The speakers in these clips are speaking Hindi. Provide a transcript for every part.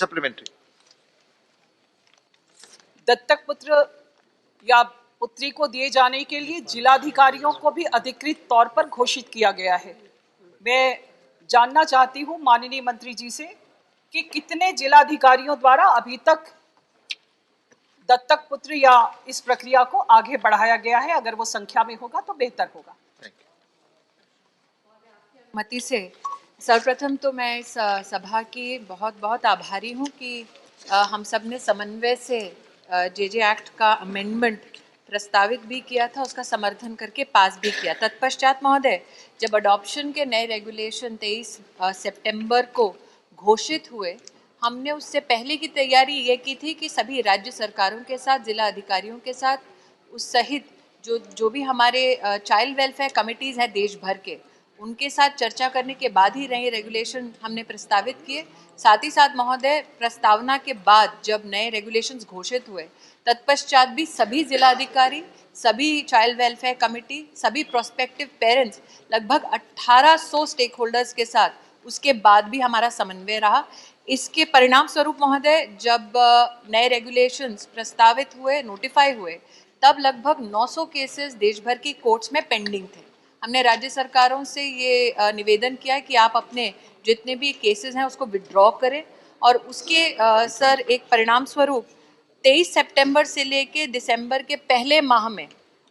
सप्लीमेंट्री। दत्तक पुत्र या पुत्री को दिए जाने के लिए जिलाधिकारियों को भी अधिकृत तौर पर घोषित किया गया है। मैं जानना चाहती हूं माननीय मंत्री जी से कि कितने जिलाधिकारियों द्वारा अभी तक दत्तक पुत्र या इस प्रक्रिया को आगे बढ़ाया गया है। अगर वो संख्या में होगा तो बेहतर होगा। मती से सर्वप्रथम तो मैं इस सभा की बहुत बहुत आभारी हूं कि हम सब ने समन्वय से जे एक्ट का अमेंडमेंट प्रस्तावित भी किया था, उसका समर्थन करके पास भी किया। तत्पश्चात महोदय, जब अडॉप्शन के नए रेगुलेशन 23 सितंबर को घोषित हुए, हमने उससे पहले की तैयारी ये की थी कि सभी राज्य सरकारों के साथ, जिला अधिकारियों के साथ, उस सहित जो भी हमारे चाइल्ड वेलफेयर कमिटीज़ हैं देश भर के, उनके साथ चर्चा करने के बाद ही नए रेगुलेशन हमने प्रस्तावित किए। साथ ही साथ महोदय, प्रस्तावना के बाद जब नए रेगुलेशंस घोषित हुए, तत्पश्चात भी सभी जिलाधिकारी, सभी चाइल्ड वेलफेयर कमेटी, सभी प्रोस्पेक्टिव पेरेंट्स, लगभग 1800 स्टेक होल्डर्स के साथ उसके बाद भी हमारा समन्वय रहा। इसके परिणाम स्वरूप महोदय, जब नए रेगुलेशंस प्रस्तावित हुए, नोटिफाई हुए, तब लगभग 900 केसेस देश भर की कोर्ट्स में पेंडिंग थे। हमने राज्य सरकारों से ये निवेदन किया है कि आप अपने जितने भी केसेस हैं उसको विड्रॉ करें, और उसके सर एक परिणाम स्वरूप 23 सितंबर से लेके दिसंबर के पहले माह में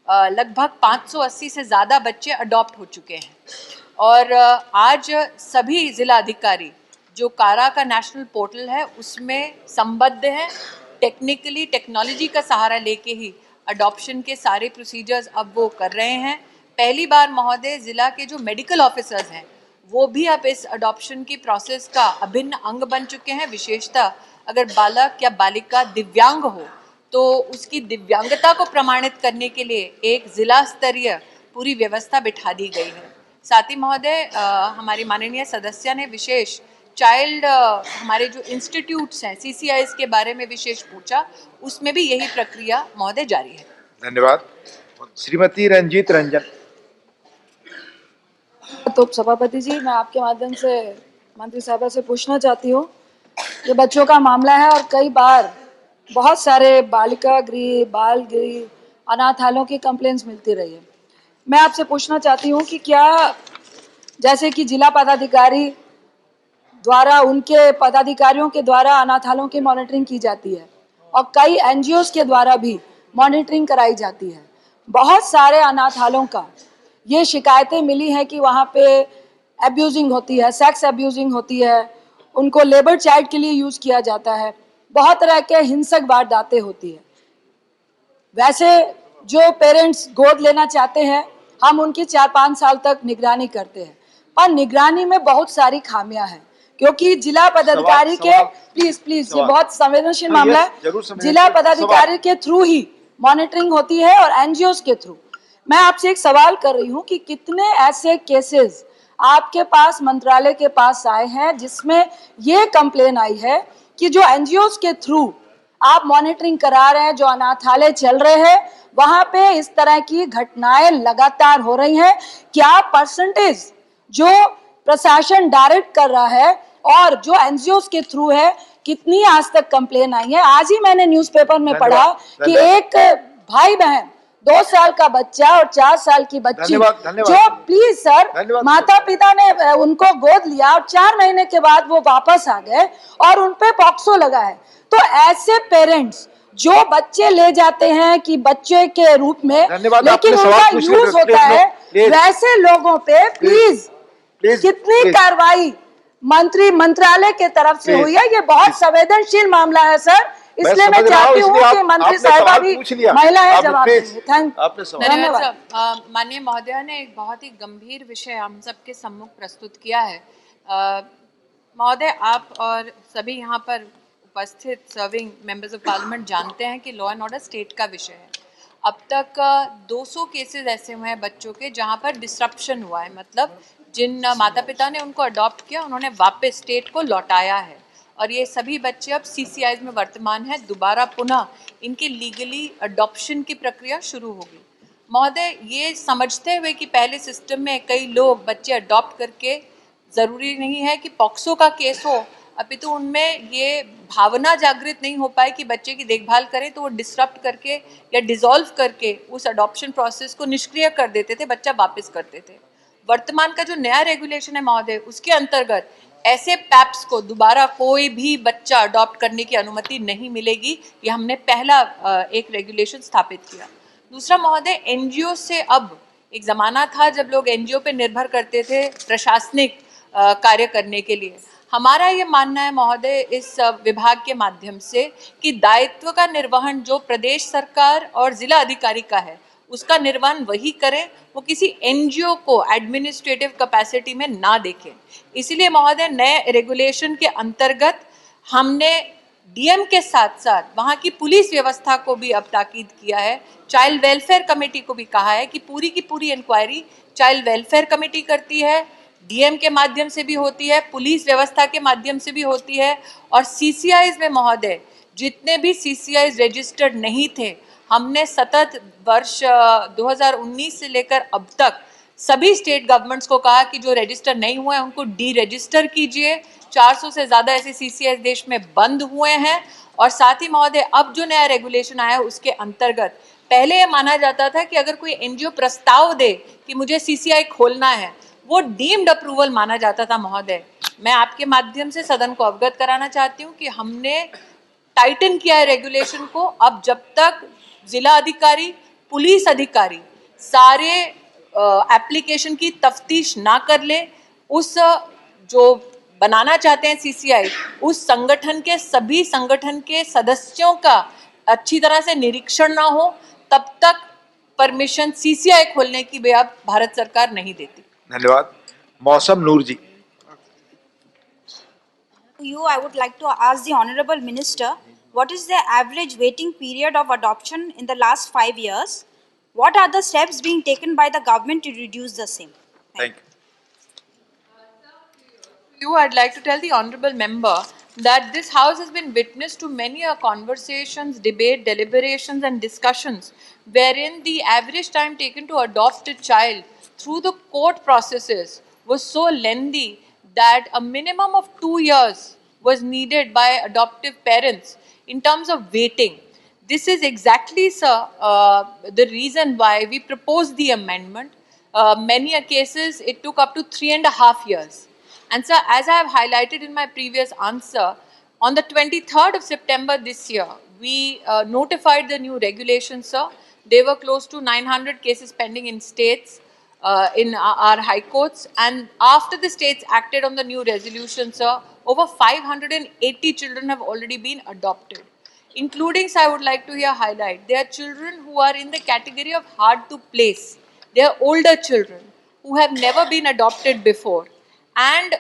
लगभग 580 से ज़्यादा बच्चे अडॉप्ट हो चुके हैं। और आज सभी जिला अधिकारी जो कारा का नेशनल पोर्टल है उसमें संबद्ध हैं, टेक्निकली टेक्नोलॉजी का सहारा लेके ही अडॉप्शन के सारे प्रोसीजर्स अब वो कर रहे हैं। पहली बार महोदय, जिला के जो मेडिकल ऑफिसर्स हैं वो भी अब इस अडॉप्शन की प्रोसेस का अभिन्न अंग बन चुके हैं। विशेषतः अगर बालक या बालिका दिव्यांग हो तो उसकी दिव्यांगता को प्रमाणित करने के लिए एक जिला स्तरीय पूरी व्यवस्था बिठा दी गई है। साथ ही महोदय, हमारी माननीय सदस्य ने विशेष चाइल्ड हमारे जो इंस्टीट्यूट्स हैं CCIs के बारे में विशेष पूछा, उसमें भी यही प्रक्रिया महोदय जारी है। धन्यवाद। श्रीमती रंजीत रंजन। तो सभापति जी, मैं आपके माध्यम से मंत्री साहब से पूछना चाहती हूँ, ये बच्चों का मामला है और कई बार बहुत सारे बालिका गृह, बाल गृह, अनाथालयों की कंप्लेंट्स मिलती रही है। मैं आपसे पूछना चाहती हूँ कि क्या जैसे कि जिला पदाधिकारी द्वारा, उनके पदाधिकारियों के द्वारा अनाथालयों की मॉनिटरिंग की जाती है और कई NGOs के द्वारा भी मॉनिटरिंग कराई जाती है। बहुत सारे अनाथालयों का ये शिकायतें मिली हैं कि वहाँ पे एब्यूजिंग होती है, सेक्स एब्यूजिंग होती है, उनको लेबर चाइल्ड के लिए यूज किया जाता है, बहुत तरह के हिंसक वारदातें होती है। वैसे जो पेरेंट्स गोद लेना चाहते हैं, हम उनकी 4-5 साल तक निगरानी करते हैं, पर निगरानी में बहुत सारी खामियां हैं, क्योंकि जिला पदाधिकारी के प्लीज ये बहुत संवेदनशील मामला है, जिला पदाधिकारी के थ्रू ही मॉनिटरिंग होती है और NGOs के थ्रू। मैं आपसे एक सवाल कर रही हूं कि कितने ऐसे केसेस आपके पास, मंत्रालय के पास आए हैं जिसमें ये कंप्लेन आई है कि जो NGOs के थ्रू आप मॉनिटरिंग करा रहे हैं, जो अनाथालय चल रहे हैं, वहां पे इस तरह की घटनाएं लगातार हो रही हैं? क्या परसेंटेज जो प्रशासन डायरेक्ट कर रहा है और जो NGOs के थ्रू है, कितनी आज तक कंप्लेन आई है? आज ही मैंने न्यूज़पेपर में पढ़ा कि एक भाई बहन, 2 साल का बच्चा और 4 साल की बच्ची, जो प्लीज सर, माता पिता ने उनको गोद लिया और 4 महीने के बाद वो वापस आ गए और उनपे पॉक्सो लगा है। तो ऐसे पेरेंट्स जो बच्चे ले जाते हैं कि बच्चे के रूप में, लेकिन उनका यूज होता है, वैसे लोगों पे प्लीज कितनी कार्रवाई मंत्रालय के तरफ से हुई है? ये बहुत संवेदनशील मामला है सर, इसलिए मैं चाहती हूँ कि मंत्री साहिबा भी महिला है, जवाब देंगे। धन्यवाद। माननीय महोदया ने एक बहुत ही गंभीर विषय हम सबके सम्मुख प्रस्तुत किया है। महोदय, आप और सभी यहाँ पर उपस्थित सर्विंग मेंबर्स ऑफ पार्लियामेंट जानते हैं कि लॉ एंड ऑर्डर स्टेट का विषय है। अब तक 200 केसेस ऐसे हुए हैं बच्चों के जहाँ पर डिसरप्शन हुआ है, मतलब जिन माता पिता ने उनको अडॉप्ट किया उन्होंने वापस स्टेट को लौटाया है, और ये सभी बच्चे अब CCIs में वर्तमान है। दोबारा पुनः इनकी लीगली अडॉप्शन की प्रक्रिया शुरू होगी। महोदय, ये समझते हुए कि पहले सिस्टम में कई लोग बच्चे अडॉप्ट करके, ज़रूरी नहीं है कि पॉक्सो का केस हो, अपितु उनमें ये भावना जागृत नहीं हो पाई कि बच्चे की देखभाल करें, तो वो डिसरप्ट करके या डिसॉल्व करके उस अडॉप्शन प्रोसेस को निष्क्रिय कर देते थे, बच्चा वापस करते थे। वर्तमान का जो नया रेगुलेशन है महोदय, उसके अंतर्गत ऐसे पैप्स को दोबारा कोई भी बच्चा अडॉप्ट करने की अनुमति नहीं मिलेगी। ये हमने पहला एक रेगुलेशन स्थापित किया। दूसरा महोदय, एनजीओ से अब एक ज़माना था जब लोग एनजीओ पे निर्भर करते थे प्रशासनिक कार्य करने के लिए। हमारा ये मानना है महोदय इस विभाग के माध्यम से कि दायित्व का निर्वहन जो प्रदेश सरकार और जिला अधिकारी का है, उसका निर्वहन वही करें, वो किसी एनजीओ को एडमिनिस्ट्रेटिव कैपेसिटी में ना देखें। इसलिए महोदय नए रेगुलेशन के अंतर्गत हमने डीएम के साथ साथ वहाँ की पुलिस व्यवस्था को भी अब ताकीद किया है। चाइल्ड वेलफेयर कमेटी को भी कहा है कि पूरी की पूरी इंक्वायरी चाइल्ड वेलफेयर कमेटी करती है, डीएम के माध्यम से भी होती है, पुलिस व्यवस्था के माध्यम से भी होती है। और सीसीआईज में महोदय जितने भी सीसीआईज रजिस्टर्ड नहीं थे, हमने सतत वर्ष 2019 से लेकर अब तक सभी स्टेट गवर्नमेंट्स को कहा कि जो रजिस्टर नहीं हुए हैं उनको डी रजिस्टर कीजिए। 400 से ज़्यादा ऐसे सीसीआई देश में बंद हुए हैं। और साथ ही महोदय अब जो नया रेगुलेशन आया है उसके अंतर्गत पहले ये माना जाता था कि अगर कोई एनजीओ प्रस्ताव दे कि मुझे सीसीआई खोलना है, वो डीम्ड अप्रूवल माना जाता था महोदय। मैं आपके माध्यम से सदन को अवगत कराना चाहती हूँ कि हमने टाइटन किया है रेगुलेशन को। अब जब तक जिला अधिकारी, पुलिस अधिकारी सारे एप्लीकेशन की तफ्तीश ना कर ले, उस जो बनाना चाहते हैं सीसीआई, उस संगठन के सभी संगठन के सदस्यों का अच्छी तरह से निरीक्षण ना हो, तब तक परमिशन सीसीआई खोलने की भी अब भारत सरकार नहीं देती। धन्यवाद। मौसम नूर जी। You, I would like to ask the Honorable Minister, what is the average waiting period of adoption in the last 5 years? What are the steps being taken by the government to reduce the same? Thank you. I'd like to tell the honorable member that this house has been witness to many conversations, debate, deliberations and discussions wherein the average time taken to adopt a child through the court processes was so lengthy that a minimum of 2 years was needed by adoptive parents in terms of waiting. This is exactly, sir, the reason why we proposed the amendment. Many cases it took up to 3.5 years. And sir, as I have highlighted in my previous answer, on the 23rd of September this year, we notified the new regulations, sir. There were close to 900 cases pending in states, in our high courts. And after the states acted on the new resolution, sir, over 580 children have already been adopted. Including, sir, I would like to here highlight, there are children who are in the category of hard to place. They are older children who have never been adopted before. And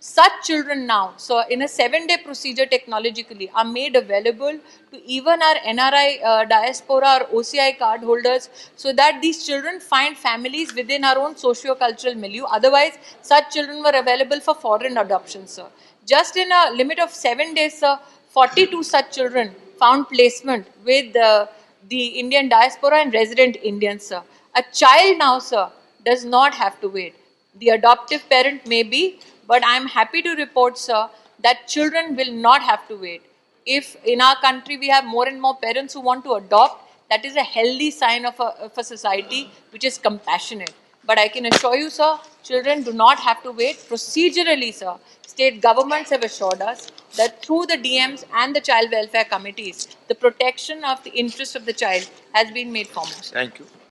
such children now, so in a 7-day procedure technologically, are made available to even our NRI diaspora or OCI card holders, so that these children find families within our own socio-cultural milieu. Otherwise, such children were available for foreign adoption, sir. Just in a limit of 7 days, sir, 42 such children found placement with the Indian diaspora and resident Indians, sir. A child now, sir, does not have to wait. The adoptive parent may be, but I am happy to report, sir, that children will not have to wait. If in our country we have more and more parents who want to adopt, that is a healthy sign of a society which is compassionate. But I can assure you, sir, children do not have to wait. Procedurally, sir, state governments have assured us that through the DMs and the child welfare committees, the protection of the interest of the child has been made foremost. Thank you.